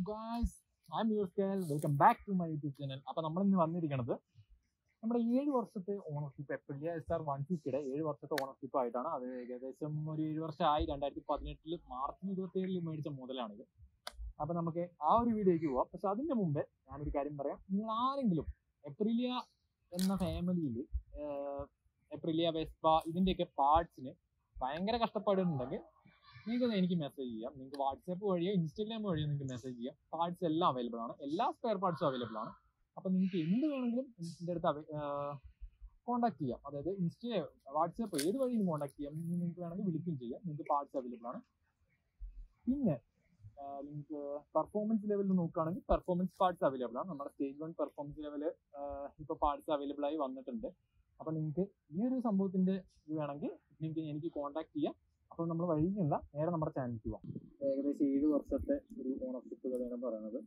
Guys, I am your scale. Welcome back to my YouTube channel. അപ്പോൾ നമ്മളിന്ന് വന്നിരിക്കുന്നത് നമ്മുടെ 7 വർഷത്തെ ഓണർഷിപ്പ് എപ്രിലിയ SR 150യുടെ 7 വർഷത്തെ ഓണർഷിപ്പ് ആയിട്ടാണ്. അത് ഏകദേശം ഒരു 7 വർഷമായി. 2018 മാർച്ച് 27 മേടിച്ച മുതലാണിത്. അപ്പോൾ നമുക്ക് ആ ഒരു വീഡിയോയ്ക്ക് പോവാം. പക്ഷെ അതിൻ്റെ മുമ്പേ ഞാനൊരു കാര്യം പറയാം. നിങ്ങൾ ആരെങ്കിലും എപ്രിലിയ എന്ന ഫാമിലിയിൽ എപ്രിലിയ വെസ്പ ഇതിൻ്റെയൊക്കെ പാർട്സിന് ഭയങ്കര കഷ്ടപ്പാടുണ്ടെങ്കിൽ നിങ്ങൾക്ക് എനിക്ക് മെസ്സേജ് ചെയ്യാം. നിങ്ങൾക്ക് വാട്സാപ്പ് വഴിയോ ഇൻസ്റ്റാഗ്രാം വഴിയോ നിങ്ങൾക്ക് മെസ്സേജ് ചെയ്യാം. പാർട്സ് എല്ലാം അവൈലബിൾ ആണ്, എല്ലാ സ്പെയർ പാർട്സും അവൈലബിൾ ആണ്. അപ്പം നിങ്ങൾക്ക് എന്ത് വേണമെങ്കിലും എൻ്റെ അടുത്ത് കോൺടാക്ട് ചെയ്യാം. അതായത് വാട്സാപ്പ് ഏത് വഴിയും കോൺടാക്ട് ചെയ്യാം. നിങ്ങൾക്ക് വേണമെങ്കിൽ വിളിക്കുകയും ചെയ്യാം. നിങ്ങൾക്ക് പാർട്സ് അവൈലബിൾ ആണ്. പിന്നെ നിങ്ങൾക്ക് പെർഫോമൻസ് ലെവലിൽ നോക്കുകയാണെങ്കിൽ പെർഫോമൻസ് പാർട്സ് അവൈലബിൾ ആണ്. നമ്മുടെ സ്റ്റേജ് 1 പെർഫോമൻസ് ലെവൽ ഇപ്പോൾ പാർട്സ് അവൈലബിൾ ആയി വന്നിട്ടുണ്ട്. അപ്പം നിങ്ങൾക്ക് ഈ ഒരു സംഭവത്തിൻ്റെ ഇത് വേണമെങ്കിൽ നിങ്ങൾക്ക് എനിക്ക് കോൺടാക്ട് ചെയ്യാം. അപ്പോൾ നമ്മൾ വഴിയില്ല, നേരെ നമ്മുടെ ചാനലിൽ പോവാം. ഏകദേശം 7 വർഷത്തെ ഒരു ഓണർഷിപ്പ് കഥയാണ് പറയുന്നത്.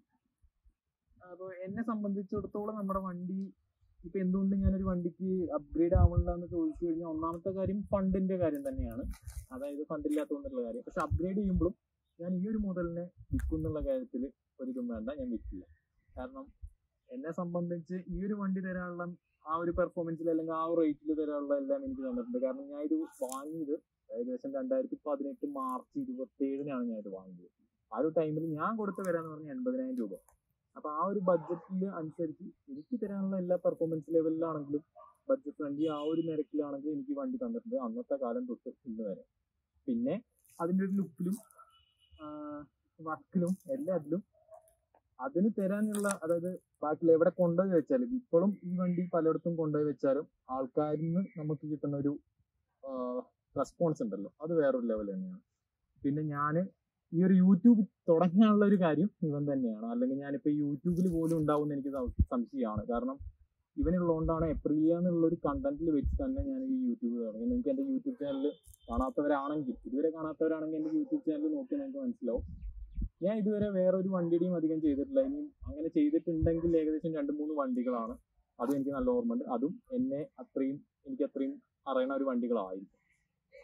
അപ്പോൾ എന്നെ സംബന്ധിച്ചിടത്തോളം നമ്മുടെ വണ്ടി ഇപ്പം എന്തുകൊണ്ട് ഞാനൊരു വണ്ടിക്ക് അപ്ഗ്രേഡ് ആവണില്ല എന്ന് ചോദിച്ചു കഴിഞ്ഞാൽ, ഒന്നാമത്തെ കാര്യം ഫണ്ടിൻ്റെ കാര്യം തന്നെയാണ്. അതായത് ഫണ്ടില്ലാത്തതുകൊണ്ടുള്ള കാര്യം. പക്ഷെ അപ്ഗ്രേഡ് ചെയ്യുമ്പോഴും ഞാൻ ഈ ഒരു മോഡലിനെ വിൽക്കും എന്നുള്ള കാര്യത്തിൽ ഒരിതും വേണ്ട, ഞാൻ വിൽക്കില്ല. കാരണം എന്നെ സംബന്ധിച്ച് ഈ ഒരു വണ്ടി തരാനുള്ള ആ ഒരു പെർഫോമൻസിൽ അല്ലെങ്കിൽ ആ ഒരു റേറ്റിൽ തരാനുള്ള എല്ലാം എനിക്ക് തന്നിട്ടുണ്ട്. കാരണം ഞാൻ ഇത് വാങ്ങിയത് ഏകദേശം 2018 മാർച്ച് 27-നാണ് ഞാൻ ഇത് വാങ്ങിയത്. ആ ഒരു ടൈമിൽ ഞാൻ കൊടുത്ത വില എന്ന് പറഞ്ഞാൽ 80,000 രൂപ. അപ്പോൾ ആ ഒരു ബഡ്ജറ്റിൽ അനുസരിച്ച് എനിക്ക് തരാനുള്ള എല്ലാ പെർഫോമൻസ് ലെവലിലാണെങ്കിലും ബഡ്ജറ്റ് ഫ്രണ്ട്ലി ആ ഒരു നിരക്കിലാണെങ്കിലും എനിക്ക് വണ്ടി തന്നിട്ടുണ്ട്, അന്നത്തെ കാലം തൊട്ട് ഇന്ന് വരെ. പിന്നെ അതിൻ്റെ ഒരു ലുക്കിലും വർക്കിലും എല്ലാത്തിലും അതിന് തരാനുള്ള, അതായത് ബാക്കിയുള്ള എവിടെ കൊണ്ടുപോയി വെച്ചാലും, ഇപ്പോഴും ഈ വണ്ടി പലയിടത്തും കൊണ്ടുപോയി വെച്ചാലും ആൾക്കാരിൽ നിന്ന് നമുക്ക് കിട്ടുന്ന ഒരു റെസ്പോൺസ് ഉണ്ടല്ലോ, അത് വേറൊരു ലെവൽ തന്നെയാണ്. പിന്നെ ഞാൻ ഈ ഒരു യൂട്യൂബ് തുടങ്ങാനുള്ള ഒരു കാര്യം ഇവൻ തന്നെയാണ്. അല്ലെങ്കിൽ ഞാനിപ്പോൾ യൂട്യൂബിൽ പോലും ഉണ്ടാവുമെന്ന് എനിക്ക് സംശയമാണ്. കാരണം ഇവനുള്ളതുകൊണ്ടാണ് എപ്രിലിയ എന്നുള്ളൊരു കണ്ടന്റിൽ വെച്ച് തന്നെ ഞാൻ ഈ യൂട്യൂബ് തുടങ്ങി. നിങ്ങൾക്ക് എൻ്റെ യൂട്യൂബ് ചാനൽ കാണാത്തവരാണെങ്കിൽ, ഇതുവരെ കാണാത്തവരാണെങ്കിൽ എൻ്റെ യൂട്യൂബ് ചാനൽ നോക്കി നിങ്ങൾക്ക് മനസ്സിലാവും. ഞാൻ ഇതുവരെ വേറൊരു വണ്ടിയുടെയും അധികം ചെയ്തിട്ടില്ല. ഇനിയും അങ്ങനെ ചെയ്തിട്ടുണ്ടെങ്കിൽ ഏകദേശം 2-3 വണ്ടികളാണ്. അതും എനിക്ക് നല്ല ഓർമ്മയുണ്ട്. അതും എനിക്ക് അത്രയും അറിയണ ഒരു വണ്ടികളായിരിക്കും.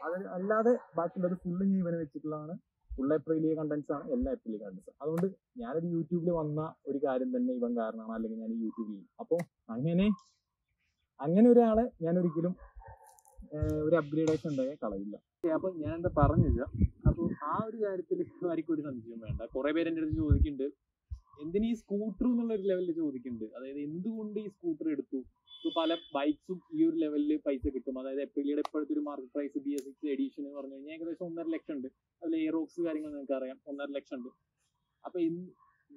അത് അല്ലാതെ ബാക്കിയുള്ളത് ഫുള്ള് ഞാൻ ഇവനെ വെച്ചിട്ടുള്ളതാണ്. ഫുൾ എപ്രിലിയ കണ്ടന്റ്സ് ആണ്, എല്ലാ എപ്രിലിയ കണ്ടന്റ്സ്. അതുകൊണ്ട് ഞാനൊരു യൂട്യൂബിൽ വന്ന ഒരു കാര്യം തന്നെ ഇവൻ കാരണമാണ്, അല്ലെങ്കിൽ ഞാൻ യൂട്യൂബ് ചെയ്യും. അപ്പോൾ അങ്ങനെ ഒരാളെ ഞാൻ ഒരിക്കലും ഒരു അപ്ഗ്രേഡേഷൻ ഉണ്ടായാൽ കളയില്ല. അപ്പോൾ ഞാൻ എന്താ പറഞ്ഞില്ല. അപ്പോൾ ആ ഒരു കാര്യത്തിൽ ആർക്കും ഒരു സംശയം വേണ്ട. കുറേ പേര് എൻ്റെ അടുത്ത് ചോദിക്കുന്നുണ്ട്, എന്തിനീ സ്കൂട്ടർ എന്നുള്ളൊരു ലെവലിൽ ചോദിക്കുന്നുണ്ട്. അതായത് എന്തുകൊണ്ട് ഈ സ്കൂട്ടർ എടുത്തു. ഇപ്പോൾ പല ബൈക്സും ഈ ഒരു ലെവലിൽ പൈസ കിട്ടും. അതായത് എപ്രിലിയുടെ ഇപ്പോഴത്തെ ഒരു മാർക്കറ്റ് പ്രൈസ് BS6 എഡീഷൻ എന്ന് പറഞ്ഞു കഴിഞ്ഞാൽ ഏകദേശം 1.5 ലക്ഷം ഉണ്ട്. അതിൽ എയറോക്സ് കാര്യങ്ങൾ നിങ്ങൾക്ക് അറിയാം, 1.5 ലക്ഷം ഉണ്ട്. അപ്പോൾ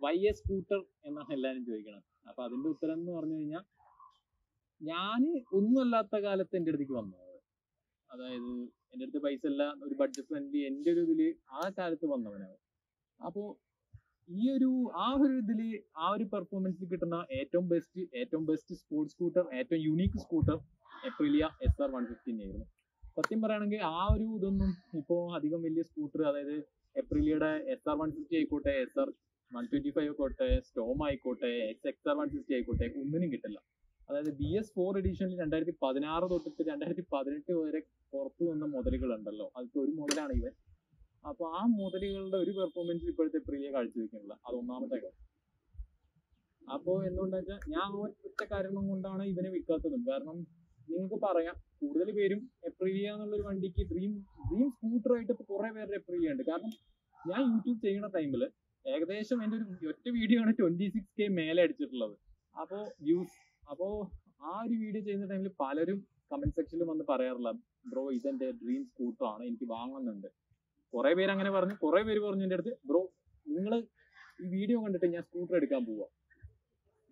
വൈ എ സ്കൂട്ടർ എന്നാണ് എല്ലാവരും ചോദിക്കണം. അപ്പോൾ അതിൻ്റെ ഉത്തരം എന്ന് പറഞ്ഞു കഴിഞ്ഞാൽ, ഞാൻ ഒന്നുമല്ലാത്ത കാലത്ത് എൻ്റെ അടുത്തേക്ക് വന്നത്, അതായത് എൻ്റെ അടുത്ത് പൈസ അല്ല, ഒരു ബഡ്ജറ്റ് ഫ്രണ്ട്ലി എൻ്റെ ഒരു ഇതിൽ ആ കാലത്ത് വന്നവനാണ്. അപ്പോൾ ആ ഒരു ഇതിൽ ആ ഒരു പെർഫോമൻസിൽ കിട്ടുന്ന ഏറ്റവും ബെസ്റ്റ് സ്പോർട്സ് സ്കൂട്ടർ, ഏറ്റവും യുണീക്ക് സ്കൂട്ടർ എപ്രിലിയ SR 150 ആയിരുന്നു. സത്യം പറയുകയാണെങ്കിൽ ആ ഒരു ഇതൊന്നും ഇപ്പോൾ അധികം വലിയ സ്കൂട്ടർ, അതായത് എപ്രിലിയയുടെ SR 150 ആയിക്കോട്ടെ, SR 125 ആയിക്കോട്ടെ, സ്റ്റോം ആയിക്കോട്ടെ, XR 150 ആയിക്കോട്ടെ, ഒന്നിനും കിട്ടില്ല. അതായത് BS4 എഡീഷനിൽ 2016 തൊട്ടിട്ട് 2018 വരെ പുറത്തു വന്ന മോഡലുകളുണ്ടല്ലോ, അതിൽ ഒരു മോഡലാണ് ഇവൻ. അപ്പോൾ ആ മോഡലുകളുടെ ഒരു പെർഫോമൻസ് ഇപ്പോഴത്തെ എപ്രിലിയ കാഴ്ചവെക്കുന്നില്ല. അത് ഒന്നാമത്തെ കാര്യം. അപ്പോൾ എന്തുകൊണ്ടാ വെച്ചാൽ ഞാൻ ഒറ്റ കാരണം കൊണ്ടാണ് ഇവനെ വിൽക്കാത്തതും. കാരണം നിങ്ങൾക്ക് പറയാം, കൂടുതൽ പേരും എപ്രിലിയ എന്നുള്ളൊരു വണ്ടിക്ക് ഡ്രീം സ്കൂട്ടറായിട്ട് ഇപ്പോൾ കുറേ പേരുടെ എപ്രിലിയ ഉണ്ട്. കാരണം ഞാൻ യൂട്യൂബ് ചെയ്യുന്ന ടൈമിൽ ഏകദേശം എൻ്റെ ഒരു ഒറ്റ വീഡിയോ ആണ് 26K മേലെ അടിച്ചിട്ടുള്ളത്. അപ്പോൾ ആ ഒരു വീഡിയോ ചെയ്യുന്ന ടൈമിൽ പലരും കമന്റ് സെക്ഷനിൽ വന്ന് പറയാറില്ല, ബ്രോ ഇതെൻ്റെ ഡ്രീം സ്കൂട്ടറാണ്, എനിക്ക് വാങ്ങുന്നുണ്ട്. കുറേ പേര് അങ്ങനെ പറഞ്ഞു. കുറേ പേര് പറഞ്ഞു എൻ്റെ അടുത്ത്, ബ്രോ നിങ്ങൾ ഈ വീഡിയോ കണ്ടിട്ട് ഞാൻ സ്കൂട്ടർ എടുക്കാൻ പോവാം.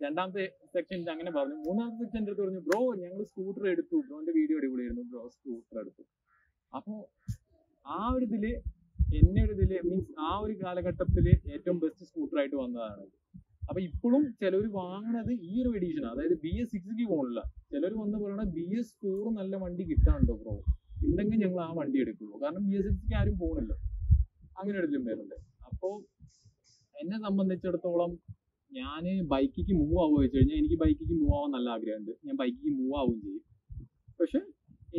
രണ്ടാമത്തെ സെക്ഷനിൽ അങ്ങനെ പറഞ്ഞു. മൂന്നാമത്തെ സെക്ഷൻ്റെ അടുത്ത് പറഞ്ഞു, ബ്രോ ഞങ്ങൾ സ്കൂട്ടർ എടുത്തു, ബ്രോന്റെ വീഡിയോ അടിപൊളിയായിരുന്നു, ബ്രോ സ്കൂട്ടർ എടുത്തു. അപ്പോൾ ആ ഒരു ഇതില് മീൻസ് ആ ഒരു കാലഘട്ടത്തിൽ ഏറ്റവും ബെസ്റ്റ് സ്കൂട്ടറായിട്ട് വന്നതാണ്. അപ്പൊ ഇപ്പോഴും ചിലർ വാങ്ങണത് ഈ ഒരു എഡീഷൻ, അതായത് BS6 പോകണില്ല. ചിലർ വന്ന് പറയണത് BS4 നല്ല വണ്ടി കിട്ടാനുണ്ടോ ബ്രോ, ഉണ്ടെങ്കിൽ ഞങ്ങൾ ആ വണ്ടി എടുക്കുള്ളൂ. കാരണം BS6 ആരും പോകണില്ല. അങ്ങനെ എടുത്തും പേരുണ്ട്. അപ്പോൾ എന്നെ സംബന്ധിച്ചിടത്തോളം ഞാൻ ബൈക്കിക്ക് മൂവ് ആവുക വെച്ച് കഴിഞ്ഞാൽ, എനിക്ക് ബൈക്കിക്ക് മൂവ് ആവാൻ നല്ല ആഗ്രഹമുണ്ട്. ഞാൻ ബൈക്കിക്ക് മൂവ് ആവുകയും ചെയ്യും. പക്ഷെ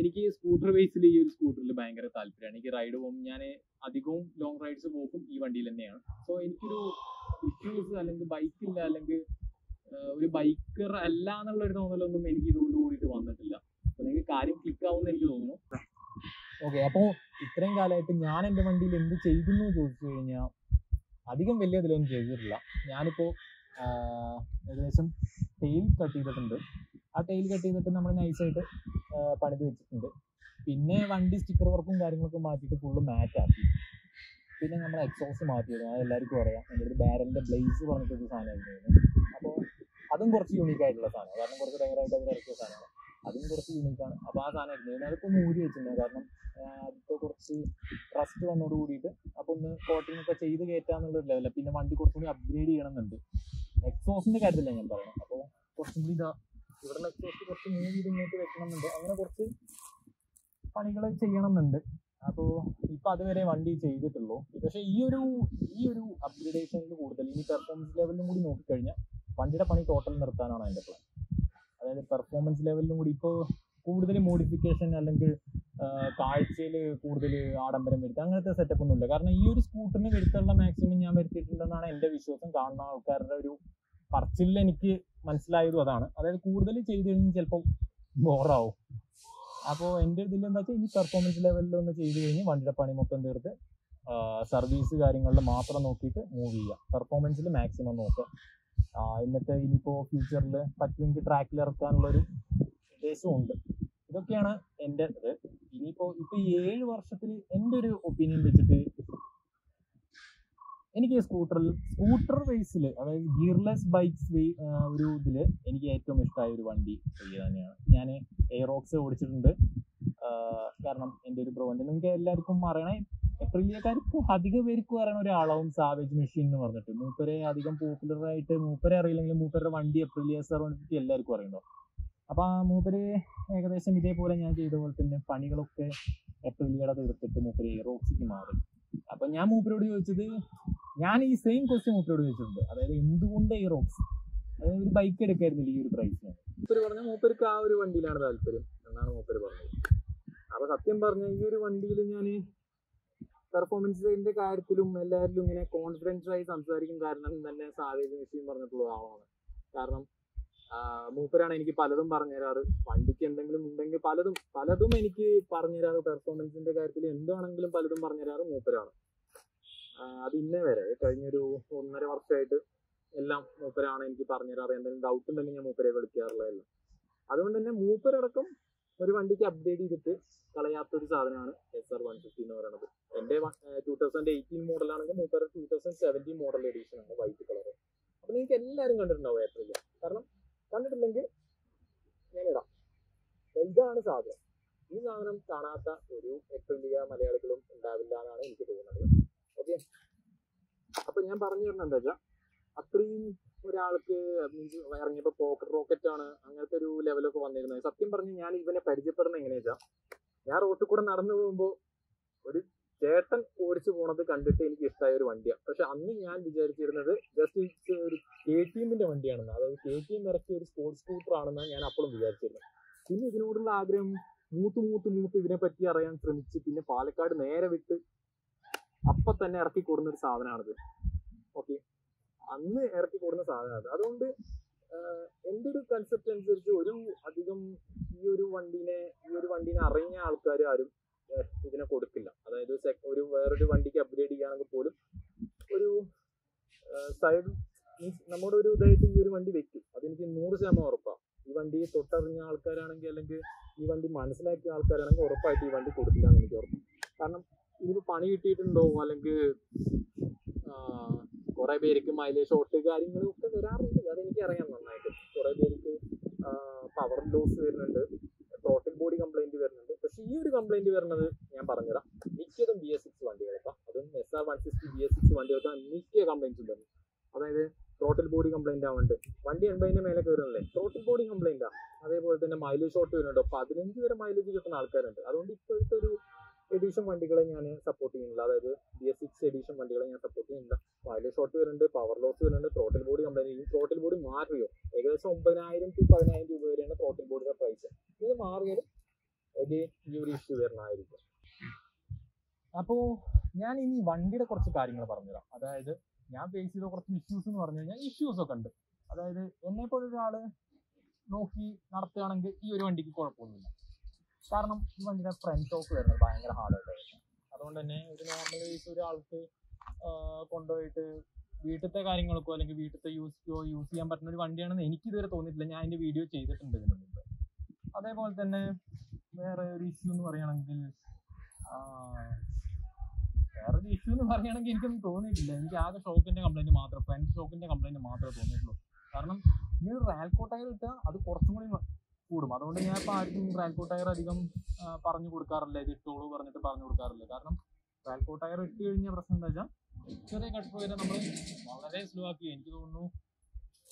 എനിക്ക് സ്കൂട്ടർ ബേസിൽ ഈ ഒരു സ്കൂട്ടറിൽ ഭയങ്കര താല്പര്യമാണ്. എനിക്ക് റൈഡ് പോകും, ഞാൻ അധികവും ലോങ് റൈഡ്സ് പോകും ഈ വണ്ടിയിൽ തന്നെയാണ്. സോ എനിക്കൊരു ഇഷ്യൂസ് അല്ലെങ്കിൽ ബൈക്കില്ല അല്ലെങ്കിൽ ഒരു ബൈക്കർ അല്ല എന്നുള്ള ഒരു തോന്നലൊന്നും എനിക്ക് ഇതുകൊണ്ട് കൂടിയിട്ട് വന്നിട്ടില്ല. അപ്പൊ നിങ്ങൾക്ക് കാര്യം ക്ലിക്ക് ആവുമെന്ന് എനിക്ക് തോന്നുന്നു. ഓക്കെ, അപ്പോൾ ഇത്രയും കാലമായിട്ട് ഞാൻ എൻ്റെ വണ്ടിയിൽ എന്ത് ചെയ്തെന്ന് ചോദിച്ചു കഴിഞ്ഞാൽ അധികം വലിയ ഇതിലൊന്നും ചെയ്തിട്ടില്ല. ഞാനിപ്പോൾ ഏകദേശം ടെയിൽ കട്ട് ചെയ്തിട്ടുണ്ട്. ആ ടെയിൽ കട്ട് ചെയ്തിട്ട് നമ്മൾ നൈസായിട്ട് പണിത് വെച്ചിട്ടുണ്ട്. പിന്നെ വണ്ടി സ്റ്റിക്കർ വർക്കും കാര്യങ്ങളൊക്കെ മാറ്റിയിട്ട് ഫുള്ള് മാറ്റാക്കി. പിന്നെ നമ്മൾ എക്സോസ്റ്റ് മാറ്റിയത് അത് എല്ലാവർക്കും അറിയാം. എൻ്റെ ഒരു ബാരലിൻ്റെ ബ്ലേസ് പറഞ്ഞിട്ടൊരു സാധനമായിരുന്നു. അപ്പോൾ അതും കുറച്ച് യൂണീക്ക് ആയിട്ടുള്ള സാധനം, കാരണം കുറച്ച് റയറായിട്ട് അതിൽ ഇറക്കിയ സാധനമാണ്. അതും കുറച്ച് യൂണീക്കാണ്. അപ്പോൾ ആ സാധനം ആയിരുന്നു അതിപ്പോൾ ഊരി വെച്ചിട്ടുണ്ട്. കാരണം അതിപ്പോൾ കുറച്ച് ട്രസ്റ്റ് വന്നോട് കൂടിയിട്ട് അപ്പോൾ ഒന്ന് കോട്ടിംഗ് ഒക്കെ ചെയ്ത് കയറ്റാന്നുള്ളൊരു ലെവലില്ല. പിന്നെ വണ്ടി കുറച്ചും കൂടി അപ്ഗ്രേഡ് ചെയ്യണമെന്നുണ്ട്. എക്സോസിൻ്റെ കാര്യത്തിലാണ് ഞാൻ പറയുന്നത്. അപ്പോൾ കുറച്ചും കൂടി ഇവിടെ എക്സോസ്റ്റ് കുറച്ച് മൂവ് ചെയ്ത് ഇങ്ങോട്ട് വെക്കണമെന്നുണ്ട്. അങ്ങനെ കുറച്ച് പണികൾ ചെയ്യണമെന്നുണ്ട്. അപ്പോൾ ഇപ്പം അതുവരെ വണ്ടി ചെയ്തിട്ടുള്ളൂ. പക്ഷേ ഈ ഒരു അപ്ഗ്രേഡേഷനിൽ കൂടുതൽ ഇനി പെർഫോമൻസ് ലെവലിലും കൂടി നോക്കിക്കഴിഞ്ഞാൽ വണ്ടിയുടെ പണി ടോട്ടൽ നിർത്താനാണ് എൻ്റെ പ്ലാൻ. അതായത് പെർഫോമൻസ് ലെവലിലും കൂടി ഇപ്പോൾ കൂടുതൽ മോഡിഫിക്കേഷൻ അല്ലെങ്കിൽ കാഴ്ചയിൽ കൂടുതൽ ആഡംബരം വരുത്തുക അങ്ങനത്തെ സെറ്റപ്പ് ഒന്നുമില്ല. കാരണം ഈ ഒരു സ്കൂട്ടറിന് വരുത്തുള്ള മാക്സിമം ഞാൻ വരുത്തിയിട്ടുണ്ടെന്നാണ് എൻ്റെ വിശ്വാസം. കാണുന്ന ആൾക്കാരുടെ ഒരു പറച്ചിലിൽ എനിക്ക് മനസ്സിലായതും അതാണ്. അതായത് കൂടുതൽ ചെയ്ത് കഴിഞ്ഞാൽ ചിലപ്പം ബോറാവും. അപ്പോൾ എൻ്റെ ഇതിൽ എന്താ വെച്ചാൽ ഇനി പെർഫോമൻസ് ലെവലിൽ ഒന്ന് ചെയ്ത് കഴിഞ്ഞ് വണ്ടിയുടെ പണി മൊത്തം തീർത്ത് സർവീസ് കാര്യങ്ങളിൽ മാത്രം നോക്കിയിട്ട് മൂവ് ചെയ്യുക. പെർഫോമൻസിൽ മാക്സിമം നോക്കുക. എന്നിട്ട് ഇനിയിപ്പോൾ ഫ്യൂച്ചറിൽ പറ്റുമെങ്കിൽ ട്രാക്കിൽ ഇറക്കാനുള്ളൊരു ഉദ്ദേശമുണ്ട്. ഇതൊക്കെയാണ് എൻ്റെ ഇത്. ഇനിയിപ്പോൾ ഈ 7 വർഷത്തിൽ എൻ്റെ ഒരു ഒപ്പീനിയൻ വെച്ചിട്ട് എനിക്ക് സ്കൂട്ടർ ബേസിൽ, അതായത് ഗിയർലെസ് ബൈക്സ് ഒരു ഇതിൽ എനിക്ക് ഏറ്റവും ഇഷ്ടമായ ഒരു വണ്ടി തന്നെയാണ്. ഞാൻ എയറോക്സ് ഓടിച്ചിട്ടുണ്ട്. കാരണം എൻ്റെ ഒരു ബ്രോ, നിങ്ങൾക്ക് എല്ലാവർക്കും അറിയണേ, എപ്രിലിയക്കാർക്ക് അധിക പേർക്കും അറിയണ ഒരാളാവും സാവേജ് മെഷീൻ എന്ന് പറഞ്ഞിട്ട്. മൂപ്പരെ അധികം പോപ്പുലറായിട്ട് മൂപ്പരെ അറിയില്ലെങ്കിൽ മൂപ്പരുടെ വണ്ടി എപ്രിലിയ 750 എല്ലാവർക്കും അറിയണ്ടോ. അപ്പോൾ ആ മൂപ്പര് ഏകദേശം ഇതേപോലെ ഞാൻ ചെയ്ത പോലെ തന്നെ പണികളൊക്കെ എപ്രിലിയയുടെ തീർത്തിട്ട് മൂപ്പര് എയറോക്സിക്ക് മാറി. അപ്പം ഞാൻ മൂപ്പരോട് ചോദിച്ചത്, ഞാൻ ഈ സെയിം ക്വസ്റ്റ്യൻ മൂപ്പരോട് ചോദിച്ചിട്ടുണ്ട്. അതായത് എന്തുകൊണ്ട് എയറോക്സ്, അതായത് ഒരു ബൈക്ക് എടുക്കായിരുന്നില്ല ഈ ഒരു പ്രൈസിന്. മൂപ്പര് പറഞ്ഞ മൂപ്പർക്ക് ആ ഒരു വണ്ടിയിലാണ് താല്പര്യം എന്നാണ് മൂപ്പര് പറഞ്ഞത്. അപ്പോൾ സത്യം പറഞ്ഞ ഈ ഒരു വണ്ടിയിൽ ഞാൻ പെർഫോമൻസിന്റെ കാര്യത്തിലും എല്ലാവരിലും ഇങ്ങനെ കോൺഫിഡൻസ് ആയി സംസാരിക്കും. കാരണം തന്നെ സാവേജ് മെഷീൻ പറഞ്ഞിട്ടുള്ള ആളാണ്. കാരണം മൂപ്പരാണ് എനിക്ക് പലതും പറഞ്ഞു തരാറ്. വണ്ടിക്ക് എന്തെങ്കിലും ഉണ്ടെങ്കിൽ പലതും എനിക്ക് പറഞ്ഞു തരാറ്. പെർഫോമൻസിന്റെ കാര്യത്തിൽ എന്താണെങ്കിലും പലതും പറഞ്ഞു തരാറ് മൂപ്പരാണ്. അത് ഇന്നേ വരെ കഴിഞ്ഞൊരു 1.5 വർഷമായിട്ട് എല്ലാം മൂപ്പരാണ് എനിക്ക് പറഞ്ഞു തരാറ്. എന്തെങ്കിലും ഡൗട്ട് ഉണ്ടെങ്കിൽ ഞാൻ മൂപ്പരെ വിളിക്കാറുള്ളതല്ല. അതുകൊണ്ട് തന്നെ മൂപ്പരടക്കം ഒരു വണ്ടിക്ക് അപ്ഡേറ്റ് ചെയ്തിട്ട് കളയാത്തൊരു സാധനമാണ് SR150 എന്ന് പറയുന്നത്. എൻ്റെ 2018 മോഡലാണെങ്കിൽ മൂപ്പര 2017 മോഡൽ എഡീഷൻ ആണ്, വൈറ്റ് കളർ. അപ്പൊ നിങ്ങൾക്ക് എല്ലാവരും കണ്ടിട്ടുണ്ടാവും ഏപ്രിൽ. കാരണം കണ്ടിട്ടില്ലെങ്കിൽ ഞാൻ ഇടാം. ഇതാണ് സാധനം. ഈ സാധനം കാണാത്ത ഒരു എപ്രിലിയ മലയാളികളും ഉണ്ടാവില്ല എന്നാണ് എനിക്ക് തോന്നുന്നത്. ഓക്കെ, അപ്പൊ ഞാൻ പറഞ്ഞു തരുന്നത് എന്താ വെച്ചാൽ, അത്രയും ഒരാൾക്ക് മീൻസ് ഇറങ്ങിയപ്പോൾ പോക്കറ്റ് റോക്കറ്റ് ആണ് അങ്ങനത്തെ ഒരു ലെവലൊക്കെ വന്നിരുന്നത്. സത്യം പറഞ്ഞ് ഞാൻ ഇവനെ പരിചയപ്പെടുന്നത് എങ്ങനെയാ വെച്ചാൽ, ഞാൻ റോട്ടിൽ കൂടെ നടന്നു പോകുമ്പോൾ ഒരു ചേട്ടൻ ഓടിച്ചു പോണത് കണ്ടിട്ട് എനിക്ക് ഇഷ്ടമായ ഒരു വണ്ടിയാണ്. പക്ഷെ അന്ന് ഞാൻ വിചാരിച്ചിരുന്നത് ജസ്റ്റ് ഒരു KTM വണ്ടിയാണെന്ന്, അതായത് KTM ഇറക്കിയ ഒരു സ്പോർട്സ് സ്കൂട്ടർ ആണെന്നാണ് ഞാൻ അപ്പോഴും വിചാരിച്ചിരുന്നത്. പിന്നെ ഇതിനോടുള്ള ആഗ്രഹം മൂത്ത് ഇതിനെ പറ്റി അറിയാൻ ശ്രമിച്ച് പിന്നെ പാലക്കാട് നേരെ വിട്ട് അപ്പൊ തന്നെ ഇറക്കി കൊടുക്കുന്ന ഒരു സാധനമാണിത്. ഓക്കെ, അന്ന് ഇറക്കി കൊടുക്കുന്ന സാധനമാണ്. അതുകൊണ്ട് എൻ്റെ ഒരു കൺസെപ്റ്റ് അനുസരിച്ച് അധികം ഈ ഒരു വണ്ടീനെ അറിഞ്ഞ ആൾക്കാർ ആരും ഇതിനെ കൊടുക്കില്ല. അതായത് വേറൊരു വണ്ടിക്ക് അപ്ഗ്രേഡ് ചെയ്യുകയാണെങ്കിൽ പോലും ഒരു സൈഡ് മീൻസ് നമ്മുടെ ഒരു ഇതായിട്ട് ഈ ഒരു വണ്ടി വെക്കും. അതെനിക്ക് 100% ഉറപ്പാണ്. ഈ വണ്ടി തൊട്ടറിഞ്ഞ ആൾക്കാരാണെങ്കിൽ അല്ലെങ്കിൽ ഈ വണ്ടി മനസ്സിലാക്കിയ ആൾക്കാരാണെങ്കിൽ ഉറപ്പായിട്ട് ഈ വണ്ടി കൊടുക്കില്ല എന്ന് എനിക്ക് ഉറപ്പ്. കാരണം ഇതിപ്പോൾ പണി കിട്ടിയിട്ടുണ്ടോ അല്ലെങ്കിൽ കുറെ പേർക്ക് മൈലേജ് ഷോർട്ട് കാര്യങ്ങളൊക്കെ വരാറുണ്ട്. അതെനിക്ക് അറിയാം നന്നായിട്ട്. കുറെ പേർക്ക് പവർ ലോസ് വരുന്നുണ്ട്, ത്രോട്ടിൽ ബോഡി കംപ്ലൈന്റ് വരുന്നുണ്ട്. പക്ഷെ ഈ ഒരു കംപ്ലൈന്റ് വരുന്നത് ഞാൻ പറഞ്ഞുതരാം. മിക്കതും BS6 വണ്ടികൾക്കാം, അതും SR150 BS6 വണ്ടികൾക്കാം മിക്ക കംപ്ലൈൻറ്റ്സ് ഉണ്ട്. അതായത് ത്രോട്ടിൽ ബോഡി കംപ്ലൈന്റ് ആവുന്നുണ്ട്, വണ്ടി 80ന്റെ മേലെ കയറുന്നില്ലേ, ത്രോട്ടിൽ ബോഡി കംപ്ലൈന്റ് ആണ്. അതേപോലെ തന്നെ മൈലേജ് ഷോർട്ട് വരുന്നുണ്ട്. 15 വരെ മൈലേജ് കിട്ടുന്ന ആൾക്കാരുണ്ട്. അതുകൊണ്ട് ഇപ്പോഴത്തെ ഒരു എഡീഷൻ വണ്ടികളെ ഞാൻ സപ്പോർട്ട് ചെയ്യുന്നില്ല. അതായത് BS6 എഡീഷൻ വണ്ടികളെ ഞാൻ സപ്പോർട്ട് ചെയ്യുന്നില്ല. മൈലേജ് ഷോർട്ട് വരുന്നുണ്ട്, പവർ ലോസ് വരുന്നുണ്ട്, ത്രോട്ടിൽ ബോഡി കംപ്ലൈന്റ്. ഈ ത്രോട്ടിൽ ബോഡി മാറിയോ ഏകദേശം 9,000 to 10,000 രൂപ വരെയാണ് ത്രോട്ടിൽ ബോഡിയുടെ പ്രൈസ്. ഇത് മാറിയാലും again ഈ ഒരു ഇഷ്യൂ വരുന്നതായിരിക്കും. അപ്പോൾ ഞാൻ ഇനി വണ്ടിയുടെ കുറച്ച് കാര്യങ്ങൾ പറഞ്ഞുതരാം. അതായത് ഞാൻ ഫേസ് ചെയ്ത കുറച്ച് ഇഷ്യൂസ് എന്ന് പറഞ്ഞു കഴിഞ്ഞാൽ ഇഷ്യൂസ് ഒക്കെ ഉണ്ട്. അതായത് എന്നെപ്പോലെ ഒരാൾ നോക്കി നടത്തുകയാണെങ്കിൽ ഈ ഒരു വണ്ടിക്ക് കുഴപ്പമൊന്നുമില്ല. കാരണം ഈ വണ്ടിയുടെ ഫ്രണ്ട് ടോക്ക് വരുന്നത് ഭയങ്കര ഹാർഡായിട്ടായിരുന്നു. അതുകൊണ്ട് തന്നെ ഒരു നോർമൽ കേസ് ഒരാൾക്ക് കൊണ്ടുപോയിട്ട് വീട്ടിലത്തെ കാര്യങ്ങൾക്കോ അല്ലെങ്കിൽ വീട്ടിലത്തെ യൂസ് ചെയ്യാൻ പറ്റുന്ന ഒരു വണ്ടിയാണെന്ന് എനിക്ക് ഇതുവരെ തോന്നിയിട്ടില്ല. ഞാൻ അതിൻ്റെ വീഡിയോ ചെയ്തിട്ടുണ്ട് ഇതിന് മുമ്പ്. അതേപോലെ തന്നെ വേറെ ഒരു ഇഷ്യൂ എന്ന് പറയുകയാണെങ്കിൽ എനിക്കൊന്നും തോന്നിയിട്ടില്ല. എനിക്ക് ആകെ ഷോക്കിന്റെ കംപ്ലൈന്റ് മാത്രം, ഫ്രണ്ട് ഷോക്കിന്റെ കംപ്ലൈന്റ് മാത്രമേ തോന്നിയിട്ടുള്ളൂ. കാരണം ഈ ഒരു റാൽക്കോ ടയർ ഇട്ടാൽ അത് കുറച്ചും കൂടി കൂടും. അതുകൊണ്ട് ഞാൻ ഇപ്പോൾ ആർക്കും റാൽക്കോ ടയർ അധികം പറഞ്ഞു കൊടുക്കാറില്ല, ഇത് ഇട്ടോളൂ പറഞ്ഞിട്ട് പറഞ്ഞു കൊടുക്കാറില്ല. കാരണം റാൽക്കോ ടയർ ഇട്ട് കഴിഞ്ഞ പ്രശ്നം എന്താ വെച്ചാൽ ചെറിയ കട്ട് വരെ നമ്മൾ വളരെ സ്ലോ ആക്കി, എനിക്ക് തോന്നുന്നു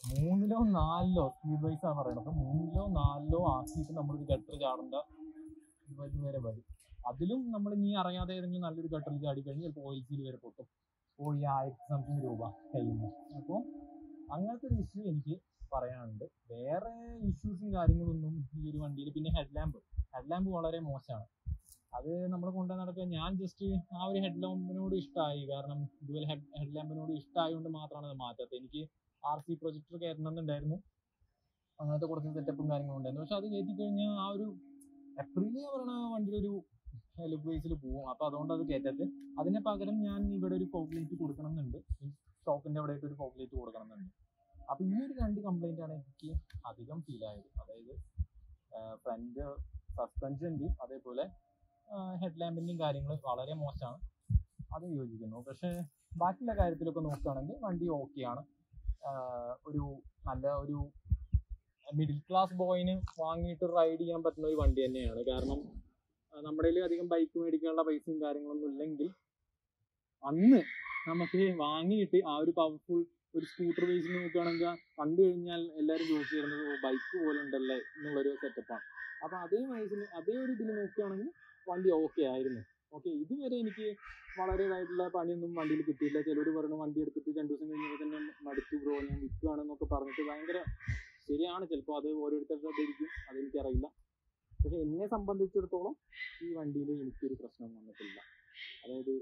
3-ലോ 4-ലോ സ്പീഡ് വൈസാണ് പറയണത്, 3-ലോ 4-ലോ ആക്കിയിട്ട് നമ്മളൊരു ഗട്ടർ ചാടേണ്ട വരെ വരും. അതിലും നമ്മൾ ഇനി അറിയാതെ ഏതെങ്കിലും നല്ലൊരു ഗട്ടറിൽ ചാടി കഴിഞ്ഞാൽ ചിലപ്പോൾ ഓയിൽ സീൽ വരെ പൊട്ടും. പോയി 1000 രൂപ കയ്യിൽ നിന്ന്. അപ്പോൾ അങ്ങനത്തെ ഒരു ഇഷ്യൂ എനിക്ക് പറയാനുണ്ട്. വേറെ ഇഷ്യൂസും കാര്യങ്ങളൊന്നും ഈ ഒരു വണ്ടിയിൽ. പിന്നെ ഹെഡ് ലാമ്പ് വളരെ മോശമാണ്. അത് നമ്മൾ കൊണ്ടു നടക്കുക. ഞാൻ ജസ്റ്റ് ആ ഒരു ഹെഡ് ലാമ്പിനോട് ഇഷ്ടമായി, കാരണം ഇതുപോലെ ഹെഡ് ലാമ്പിനോട് ഇഷ്ടമായതുകൊണ്ട് മാത്രമാണ് അത് മാറ്റാത്തത്. എനിക്ക് RC പ്രൊജക്ടർ കയറ്റണമെന്നുണ്ടായിരുന്നു, അങ്ങനത്തെ കുറച്ച് സെറ്റപ്പും കാര്യങ്ങളും ഉണ്ടായിരുന്നു. പക്ഷെ അത് കയറ്റി കഴിഞ്ഞാൽ ആ ഒരു എപ്രിലിയ പറയുന്ന വണ്ടിയിലൊരു ലുക്ക് വൈസിൽ പോകും. അപ്പോൾ അതുകൊണ്ട് അത് കയറ്റരുത്. അതിന് പകരം ഞാൻ ഇവിടെ ഒരു ഫോഗ് ലൈറ്റ് കൊടുക്കണം എന്നുണ്ട്, ഈ സ്റ്റോക്കിൻ്റെ അവിടെ ആയിട്ട് ഒരു ഫോഗ് ലൈറ്റ് കൊടുക്കണം എന്നുണ്ട്. അപ്പോൾ ഈ ഒരു 2 കംപ്ലൈൻ്റ് ആണ് എനിക്ക് അധികം ഫീൽ ആയത്. അതായത് ഫ്രണ്ട് സസ്പെൻഷൻ്റെയും അതേപോലെ ഹെഡ് ലാമ്പിൻ്റെയും കാര്യങ്ങൾ വളരെ മോശമാണ്, അത് യോജിക്കുന്നു. പക്ഷേ ബാക്കിയുള്ള കാര്യത്തിലൊക്കെ നോക്കുകയാണെങ്കിൽ വണ്ടി ഓക്കെയാണ്. ഒരു നല്ല ഒരു മിഡിൽ ക്ലാസ് ബോയിന് വാങ്ങിയിട്ട് റൈഡ് ചെയ്യാൻ പറ്റുന്ന ഒരു വണ്ടി തന്നെയാണ്. കാരണം നമ്മുടെ കയ്യിൽ അധികം ബൈക്ക് മേടിക്കാനുള്ള പൈസയും കാര്യങ്ങളൊന്നും ഇല്ലെങ്കിൽ അന്ന് നമുക്ക് വാങ്ങിയിട്ട് ആ ഒരു പവർഫുൾ ഒരു സ്കൂട്ടർ ബേസിൽ നോക്കുകയാണെങ്കിൽ കണ്ടു കഴിഞ്ഞാൽ എല്ലാവരും ചൂസ് ചെയ്യുന്നത് ബൈക്ക് പോലെ ഉണ്ടല്ലേ എന്നുള്ളൊരു സെറ്റപ്പാണ്. അപ്പോൾ അതേ ഒരു ഇതിൽ നോക്കുകയാണെങ്കിൽ വണ്ടി ഓക്കെ ആയിരുന്നു. ഓക്കെ, ഇതുവരെ എനിക്ക് വളരെതായിട്ടുള്ള പണിയൊന്നും വണ്ടിയിൽ കിട്ടിയില്ല. ചിലർ പറഞ്ഞു വണ്ടി എടുത്തിട്ട് 2 ദിവസം കഴിഞ്ഞപ്പോൾ തന്നെ മടുത്തു ബ്രോ, ഞാൻ വിൽക്കുകയാണെന്നൊക്കെ പറഞ്ഞിട്ട് ഭയങ്കര ശരിയാണ്. ചിലപ്പോൾ അത് ഓരോരുത്തരുടെ ഇതായിരിക്കും, അതെനിക്കറിയില്ല. പക്ഷെ എന്നെ സംബന്ധിച്ചിടത്തോളം ഈ വണ്ടിയിൽ എനിക്കൊരു പ്രശ്നം വന്നിട്ടില്ല. അതായത്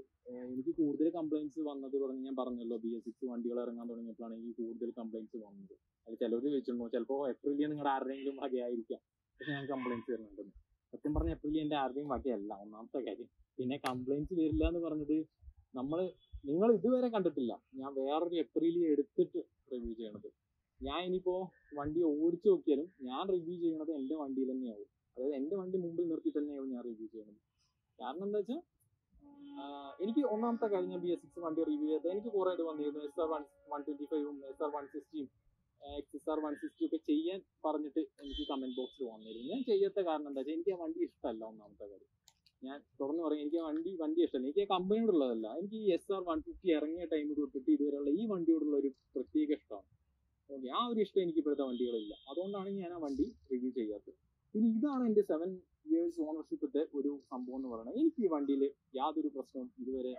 എനിക്ക് കൂടുതൽ കംപ്ലയിൻറ്റ്സ് വന്നത് ഞാൻ പറഞ്ഞല്ലോ, BS6 വണ്ടികൾ ഇറങ്ങാൻ തുടങ്ങിയപ്പോഴാണ് എനിക്ക് കൂടുതൽ കംപ്ലയിൻറ്റ്സ് വന്നത്. അത് ചിലർ ചോദിച്ചിട്ടുണ്ടോ, ചിലപ്പോൾ എപ്രിലിയ നിങ്ങളുടെ ആരുടെയെങ്കിലും വകയായിരിക്കാം, പക്ഷെ ഞാൻ കംപ്ലയിൻറ്റ്സ് വരുന്നുണ്ടെന്ന്. സത്യം പറഞ്ഞ എപ്രിലിയ എൻ്റെ ആരുടെയും വകയല്ല, ഒന്നാമത്തെ കാര്യം. പിന്നെ കംപ്ലയിൻറ്റ്സ് വരില്ല എന്ന് പറഞ്ഞത് നിങ്ങൾ ഇതുവരെ കണ്ടിട്ടില്ല ഞാൻ വേറൊരു എപ്രിലിയ എടുത്തിട്ട് റിവ്യൂ ചെയ്യണത്. ഞാൻ ഇനിയിപ്പോൾ വണ്ടി ഓടിച്ചു നോക്കിയാലും ഞാൻ റിവ്യൂ ചെയ്യണത് എൻ്റെ വണ്ടിയിൽ തന്നെയാവും. അതായത് എൻ്റെ വണ്ടി മുമ്പിൽ നിർത്തി തന്നെയാവും ഞാൻ റിവ്യൂ ചെയ്യണത്. കാരണം എന്താ വെച്ചാൽ എനിക്ക് ഒന്നാമത്തെ കാര്യം, ഞാൻ BS6 വണ്ടി റിവ്യൂ ചെയ്തത് എനിക്ക് കുറേ ഇത് വന്നിരുന്നു. SR125ഉം SR160ഉം XSR160 ഒക്കെ ചെയ്യാൻ പറഞ്ഞിട്ട് എനിക്ക് കമൻറ്റ് ബോക്സിൽ വന്നിരുന്നു. ഞാൻ ചെയ്യാത്ത കാരണം എന്താ വെച്ചാൽ എനിക്ക് ആ വണ്ടി ഇഷ്ടമല്ല. ഒന്നാമത്തെ കാര്യം ഞാൻ തുറന്നു പറയും, എനിക്ക് വണ്ടി ഇഷ്ടമല്ല. എനിക്ക് കമ്പനിയോടുള്ളതല്ല, എനിക്ക് ഈ SR150 ഇറങ്ങിയ ടൈം തൊട്ടിട്ട് ഇതുവരെയുള്ള ഈ വണ്ടിയോടുള്ള ഒരു പ്രത്യേക ഇഷ്ടമാണ്. ഓക്കെ, ആ ഒരു ഇഷ്ടം എനിക്ക് ഇപ്പോഴത്തെ വണ്ടികളില്ല. അതുകൊണ്ടാണ് ഞാൻ ആ വണ്ടി റിവ്യൂ ചെയ്യാത്തത്. പിന്നെ ഇതാണ് എൻ്റെ 7 years ഓണർഷിപ്പിൻ്റെ ഒരു സംഭവം എന്ന് പറയുന്നത്. എനിക്ക് ഈ വണ്ടിയിൽ യാതൊരു പ്രശ്നവും ഇതുവരെ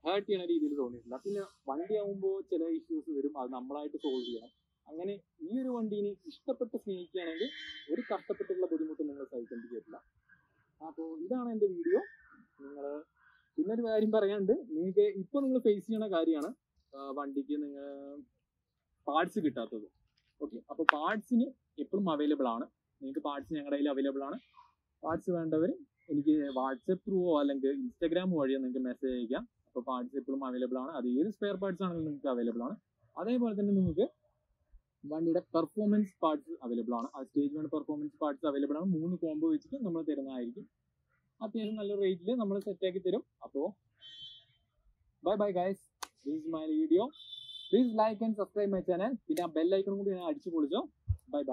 ഹേർട്ട് ചെയ്യണ രീതിയിൽ തോന്നിയിട്ടില്ല. പിന്നെ വണ്ടി ആകുമ്പോൾ ചില ഇഷ്യൂസ് വരും, അത് നമ്മളായിട്ട് സോൾവ് ചെയ്യണം. അങ്ങനെ ഈ ഒരു വണ്ടീനെ ഇഷ്ടപ്പെട്ട് സ്നേഹിക്കുകയാണെങ്കിൽ ഒരു കഷ്ടപ്പെട്ടുള്ള ബുദ്ധിമുട്ട് നിങ്ങൾ സഹിക്കേണ്ടി വരില്ല. അപ്പോൾ ഇതാണ് എൻ്റെ വീഡിയോ. പിന്നെ ഒരു കാര്യം പറയാനുണ്ട്, നിങ്ങൾക്ക് ഇപ്പോൾ നിങ്ങൾ ഫേസ് ചെയ്യണ കാര്യമാണ് വണ്ടിക്ക് നിങ്ങൾ പാർട്സ് കിട്ടാത്തത്. ഓക്കെ, അപ്പോൾ പാർട്സിന് എപ്പോഴും അവൈലബിൾ ആണ്. നിങ്ങൾക്ക് പാർട്സ് ഞങ്ങളുടെ കയ്യിൽ അവൈലബിൾ ആണ്. പാർട്സ് വേണ്ടവർ എനിക്ക് വാട്സപ്പ് ത്രൂവോ അല്ലെങ്കിൽ ഇൻസ്റ്റാഗ്രാം വഴിയോ നിങ്ങൾക്ക് മെസ്സേജ് അയക്കാം. അപ്പോൾ പാർട്സ് എപ്പോഴും അവൈലബിൾ ആണ്. അത് ഏത് സ്പെയർ പാർട്സ് ആണെങ്കിലും നിങ്ങൾക്ക് അവൈലബിൾ ആണ്. അതേപോലെ തന്നെ നിങ്ങൾക്ക് വണ്ടിയുടെ പെർഫോമൻസ് പാർട്സ് അവൈലബിൾ ആണ്. ആ സ്റ്റേജ് 1 പെർഫോമൻസ് പാർട്സ് അവൈലബിൾ ആണ്. 3 കോംബോ വെച്ചിട്ട് നമ്മൾ തരുന്നതായിരിക്കും. അത്യാവശ്യം നല്ല റേറ്റിൽ നമ്മൾ സെറ്റാക്കി തരും. അപ്പോൾ bye guys, this is my video. Please like and subscribe my channel. പിന്നെ ആ ബെൽ ഐക്കൺ കൂടി ഞാൻ അടിച്ചു പൊളിച്ചോ. ബൈ.